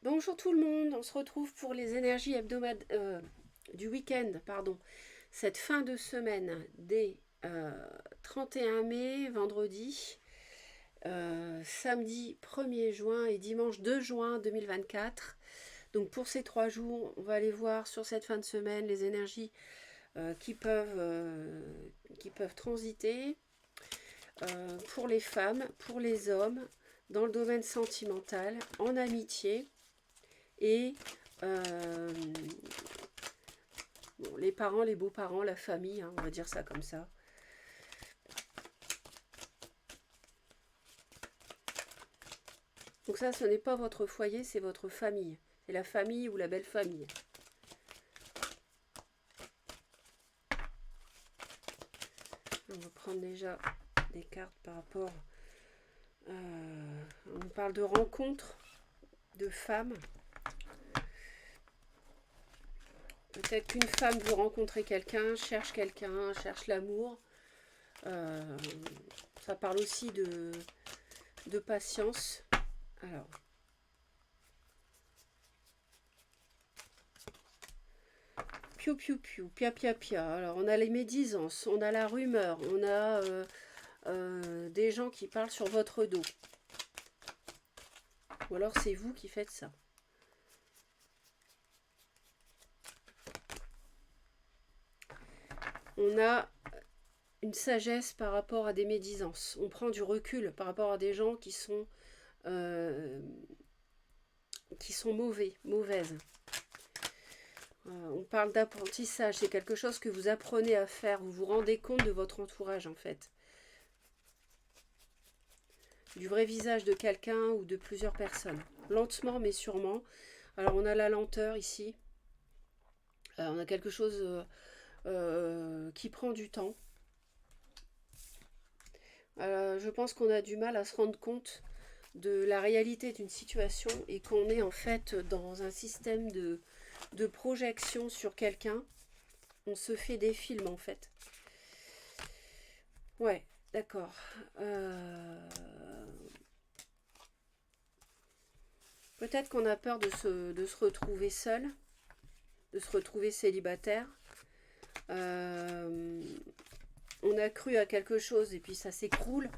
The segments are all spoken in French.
Bonjour tout le monde, on se retrouve pour les énergies hebdomadaires du week-end, pardon. Cette fin de semaine des 31 mai, vendredi, samedi 1er juin et dimanche 2 juin 2024. Donc pour ces 3 jours, on va aller voir sur cette fin de semaine les énergies qui peuvent transiter pour les femmes, pour les hommes, dans le domaine sentimental, en amitié. Et bon, les parents, les beaux-parents, la famille, hein, on va dire ça comme ça. Donc ça, ce n'est pas votre foyer, c'est votre famille. C'est la famille ou la belle famille. On va prendre déjà des cartes par rapport... on parle de rencontres de femmes. Peut-être qu'une femme, vous rencontrez quelqu'un, cherche l'amour. Ça parle aussi de patience. Alors, piou piou piou, pia pia pia. Alors, on a les médisances, on a la rumeur, on a des gens qui parlent sur votre dos. Ou alors c'est vous qui faites ça. On a une sagesse par rapport à des médisances. On prend du recul par rapport à des gens qui sont mauvaises. On parle d'apprentissage. C'est quelque chose que vous apprenez à faire. Vous vous rendez compte de votre entourage en fait. Du vrai visage de quelqu'un ou de plusieurs personnes. Lentement mais sûrement. Alors on a la lenteur ici. On a quelque chose qui prend du temps. Je pense qu'on a du mal à se rendre compte de la réalité d'une situation et qu'on est en fait dans un système de projection sur quelqu'un. On se fait des films en fait. Ouais, d'accord. Peut-être qu'on a peur de se retrouver seul, de se retrouver célibataire. On a cru à quelque chose et puis ça s'écroule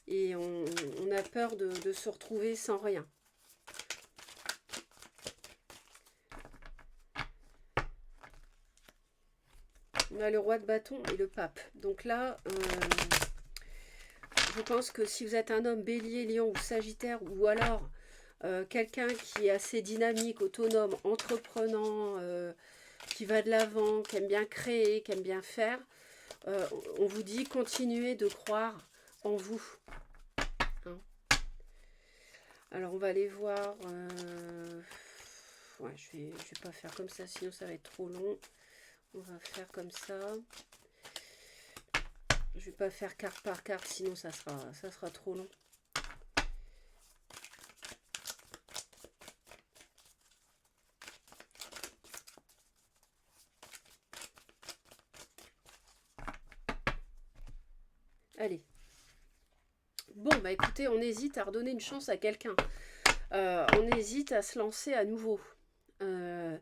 et on a peur de se retrouver sans rien. On a le roi de bâton et le pape. Donc là, je pense que si vous êtes un homme bélier, lion ou sagittaire, ou alors quelqu'un qui est assez dynamique, autonome, entreprenant, qui va de l'avant, qui aime bien créer, qui aime bien faire, on vous dit continuez de croire en vous. Hein. Alors on va aller voir... ouais, je vais pas faire comme ça, sinon ça va être trop long. On va faire comme ça. Je vais pas faire carte par carte, sinon ça sera trop long. Allez. Bon, bah écoutez, on hésite à redonner une chance à quelqu'un. On hésite à se lancer à nouveau. Un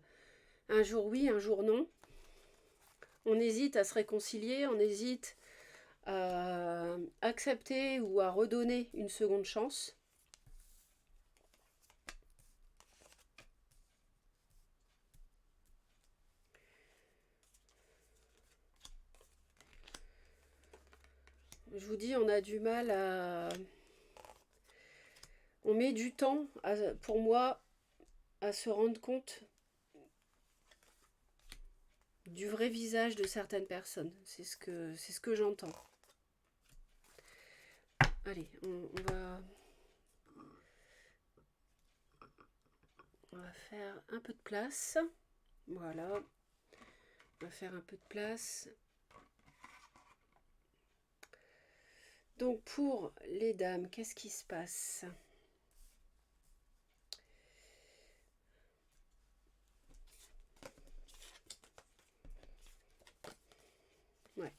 jour oui, un jour non. On hésite à se réconcilier, on hésite à accepter ou à redonner une seconde chance. Je vous dis, on a du mal à... On met du temps, pour moi, à se rendre compte du vrai visage de certaines personnes. C'est ce que j'entends. Allez, on va faire un peu de place. Voilà. On va faire un peu de place. Donc pour les dames, qu'est-ce qui se passe ? Ouais.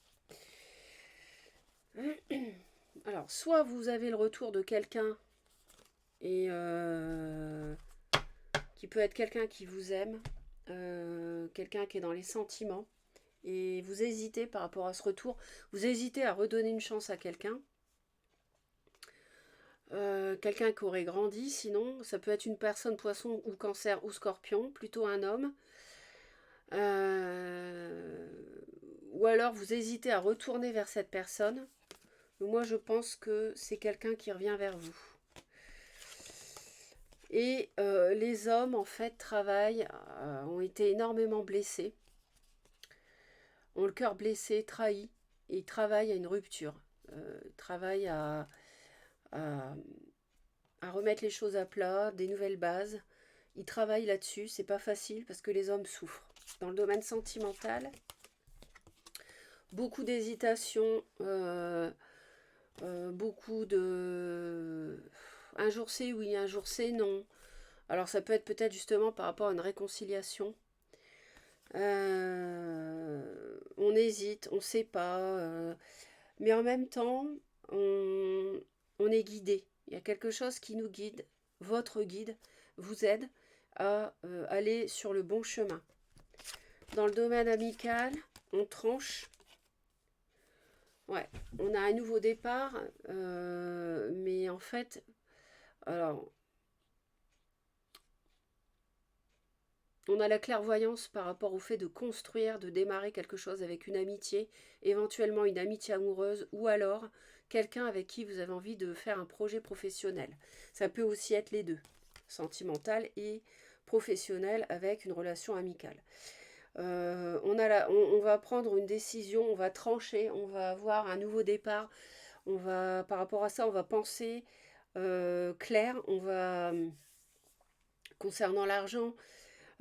Alors, soit vous avez le retour de quelqu'un et qui peut être quelqu'un qui vous aime, quelqu'un qui est dans les sentiments, et vous hésitez par rapport à ce retour, vous hésitez à redonner une chance à quelqu'un, quelqu'un qui aurait grandi, sinon ça peut être une personne poisson ou cancer ou scorpion, plutôt un homme, euh, ou alors vous hésitez à retourner vers cette personne. Moi je pense que c'est quelqu'un qui revient vers vous. Et les hommes en fait travaillent, ont été énormément blessés, ont le cœur blessé, trahi, et ils travaillent à une rupture, ils travaillent à, à remettre les choses à plat, des nouvelles bases. Ils travaillent là-dessus, c'est pas facile parce que les hommes souffrent. Dans le domaine sentimental, beaucoup d'hésitation, beaucoup de... Un jour c'est oui, un jour c'est non. Alors ça peut être peut-être justement par rapport à une réconciliation. On hésite, on ne sait pas. Mais en même temps, on est guidé. Il y a quelque chose qui nous guide. Votre guide vous aide à aller sur le bon chemin. Dans le domaine amical, on tranche. Ouais, on a un nouveau départ. Mais en fait, alors, on a la clairvoyance par rapport au fait de construire, de démarrer quelque chose avec une amitié, éventuellement une amitié amoureuse, ou alors quelqu'un avec qui vous avez envie de faire un projet professionnel. Ça peut aussi être les deux, sentimental et professionnel avec une relation amicale. On va prendre une décision, on va trancher, on va avoir un nouveau départ. Par rapport à ça, on va penser clair, concernant l'argent,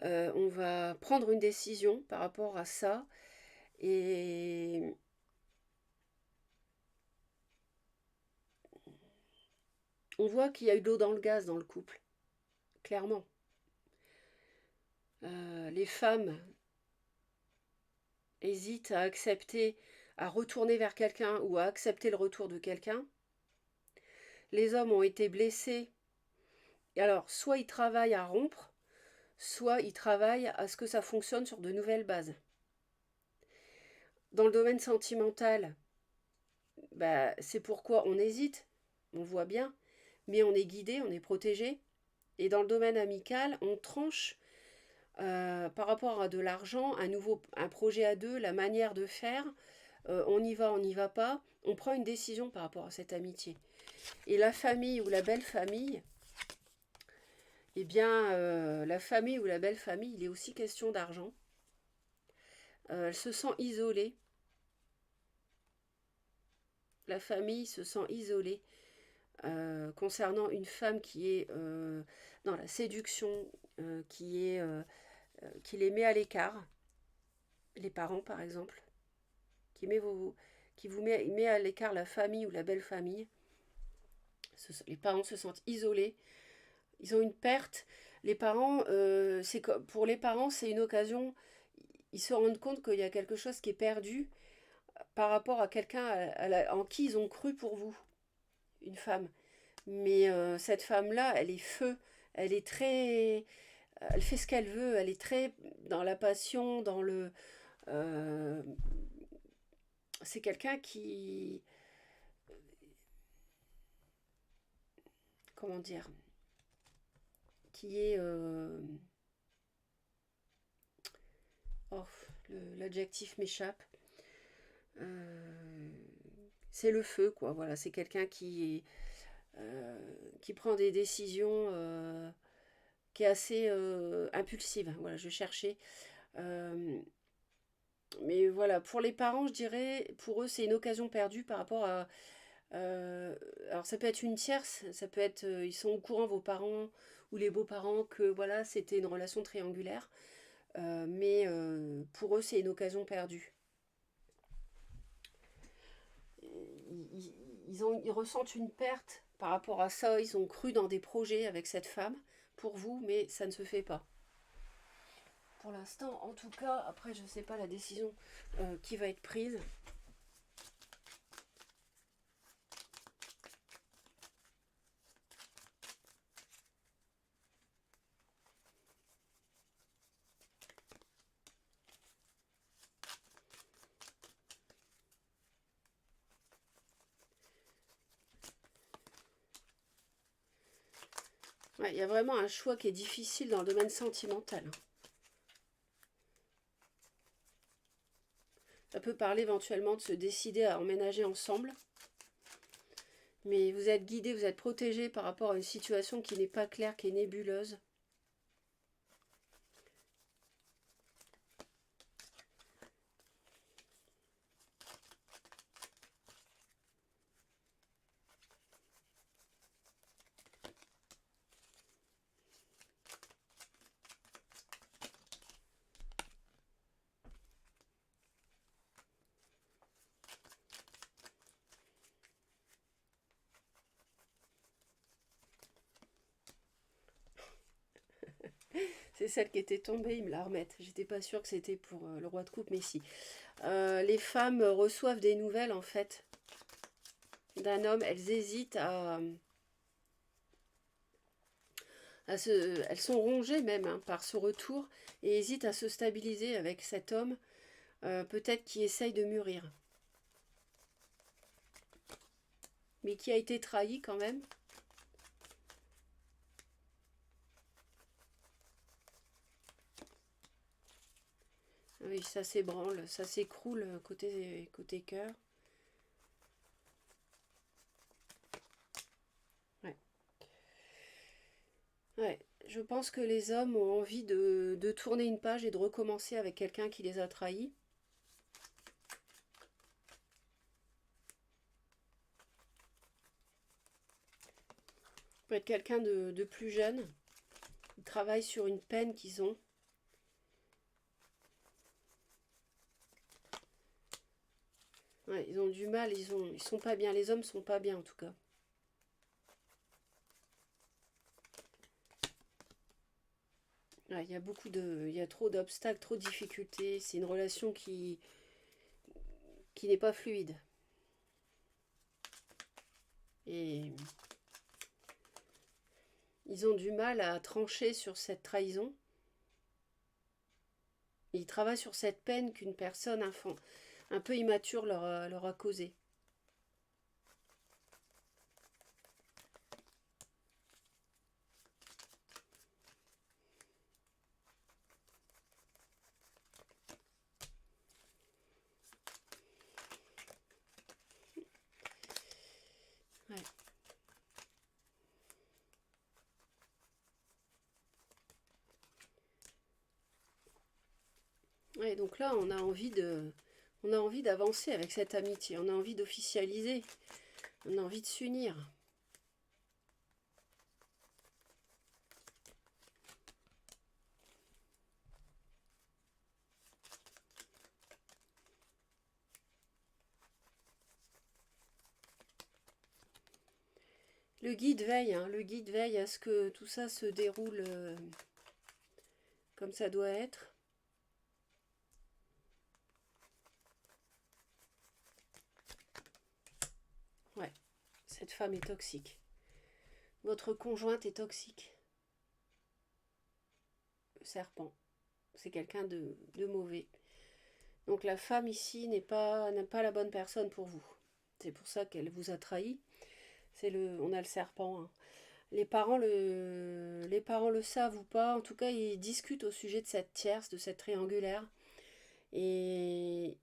on va prendre une décision par rapport à ça et on voit qu'il y a eu de l'eau dans le gaz dans le couple, clairement. Les femmes hésitent à accepter, à retourner vers quelqu'un ou à accepter le retour de quelqu'un. Les hommes ont été blessés. Et alors, soit ils travaillent à rompre, soit ils travaillent à ce que ça fonctionne sur de nouvelles bases. Dans le domaine sentimental, bah, c'est pourquoi on hésite, on voit bien, mais on est guidé, on est protégé. Et dans le domaine amical, on tranche par rapport à de l'argent, un projet à deux, la manière de faire, on y va, on n'y va pas, on prend une décision par rapport à cette amitié. Et la famille ou la belle famille, eh bien, la famille ou la belle famille, il est aussi question d'argent. Elle se sent isolée. La famille se sent isolée concernant une femme qui est dans la séduction, qui les met à l'écart, les parents par exemple, qui vous met à l'écart la famille ou la belle famille. Les parents se sentent isolés, ils ont une perte. Les parents, pour les parents, c'est une occasion, ils se rendent compte qu'il y a quelque chose qui est perdu par rapport à quelqu'un en qui ils ont cru pour vous, une femme. Mais cette femme-là, elle est feu, elle est très... Elle fait ce qu'elle veut, elle est très dans la passion, dans le... c'est quelqu'un qui... Comment dire? Qui est... oh, l'adjectif m'échappe. C'est le feu, quoi. Voilà, c'est quelqu'un qui prend des décisions, qui est assez impulsive. Voilà, je cherchais. Mais voilà, pour les parents, je dirais, pour eux, c'est une occasion perdue par rapport à... alors ça peut être une tierce, ça peut être... ils sont au courant, vos parents ou les beaux-parents, que voilà, c'était une relation triangulaire. Mais pour eux, c'est une occasion perdue. Ils ressentent une perte par rapport à ça. Ils ont cru dans des projets avec cette femme pour vous, mais ça ne se fait pas. Pour l'instant, en tout cas, après, je ne sais pas la décision qui va être prise. Ouais, il y a vraiment un choix qui est difficile dans le domaine sentimental. Ça peut parler éventuellement de se décider à emménager ensemble. Mais vous êtes guidé, vous êtes protégé par rapport à une situation qui n'est pas claire, qui est nébuleuse. C'est celle qui était tombée, ils me la remettent. J'étais pas sûre que c'était pour le roi de coupe, mais si. Les femmes reçoivent des nouvelles, en fait, d'un homme. Elles hésitent elles sont rongées même hein, par ce retour et hésitent à se stabiliser avec cet homme, peut-être qui essaye de mûrir. Mais qui a été trahi quand même. Oui, ça s'ébranle, ça s'écroule côté cœur. Ouais. Ouais. Je pense que les hommes ont envie de tourner une page et de recommencer avec quelqu'un qui les a trahis. Peut être quelqu'un de plus jeune. Ils travaillent sur une peine qu'ils ont. Ouais, ils ont du mal, ils sont pas bien. Les hommes sont pas bien en tout cas. Ouais, il y a trop d'obstacles, trop de difficultés. C'est une relation qui n'est pas fluide. Et ils ont du mal à trancher sur cette trahison. Ils travaillent sur cette peine qu'une personne un peu immature leur a causée. Ouais. Ouais, donc là, on a envie d'avancer avec cette amitié. On a envie d'officialiser. On a envie de s'unir. Le guide veille à ce que tout ça se déroule comme ça doit être. Ouais, cette femme est toxique. Votre conjointe est toxique. Le serpent, c'est quelqu'un de mauvais. Donc la femme ici n'a pas la bonne personne pour vous. C'est pour ça qu'elle vous a trahi. On a le serpent. Hein. Les parents le savent ou pas. En tout cas, ils discutent au sujet de cette tierce, de cette triangulaire. Et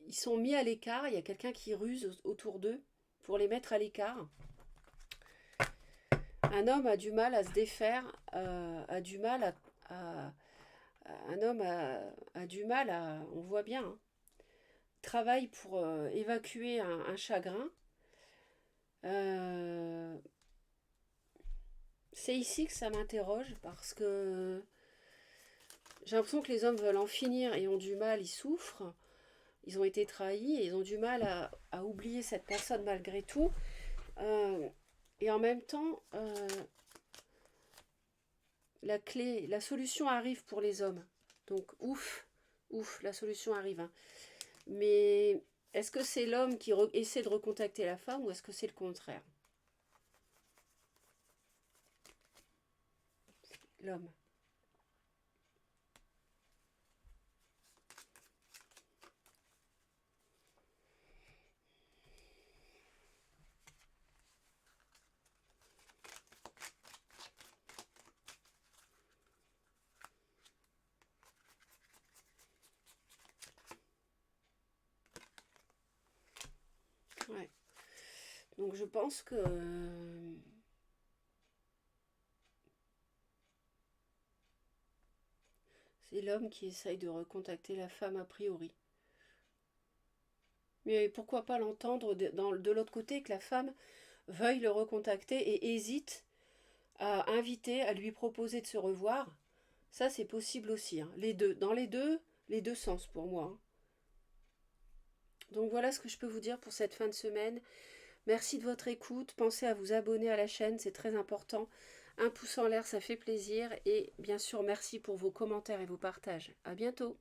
ils sont mis à l'écart. Il y a quelqu'un qui ruse autour d'eux pour les mettre à l'écart. Un homme a du mal à se défaire, a du mal un homme a du mal à, on voit bien, hein, travaille pour évacuer un chagrin. C'est ici que ça m'interroge parce que j'ai l'impression que les hommes veulent en finir et ont du mal, ils souffrent, ils ont été trahis et ils ont du mal à oublier cette personne malgré tout. Et en même temps, la solution arrive pour les hommes. Donc ouf, la solution arrive. Hein. Mais est-ce que c'est l'homme qui essaie de recontacter la femme ou est-ce que c'est le contraire? L'homme. Donc je pense que c'est l'homme qui essaye de recontacter la femme a priori. Mais pourquoi pas l'entendre de l'autre côté, que la femme veuille le recontacter et hésite à inviter, à lui proposer de se revoir. Ça, c'est possible aussi, hein. Les deux, dans les deux sens pour moi, hein. Donc voilà ce que je peux vous dire pour cette fin de semaine. Merci de votre écoute. Pensez à vous abonner à la chaîne, c'est très important. Un pouce en l'air, ça fait plaisir. Et bien sûr, merci pour vos commentaires et vos partages. À bientôt.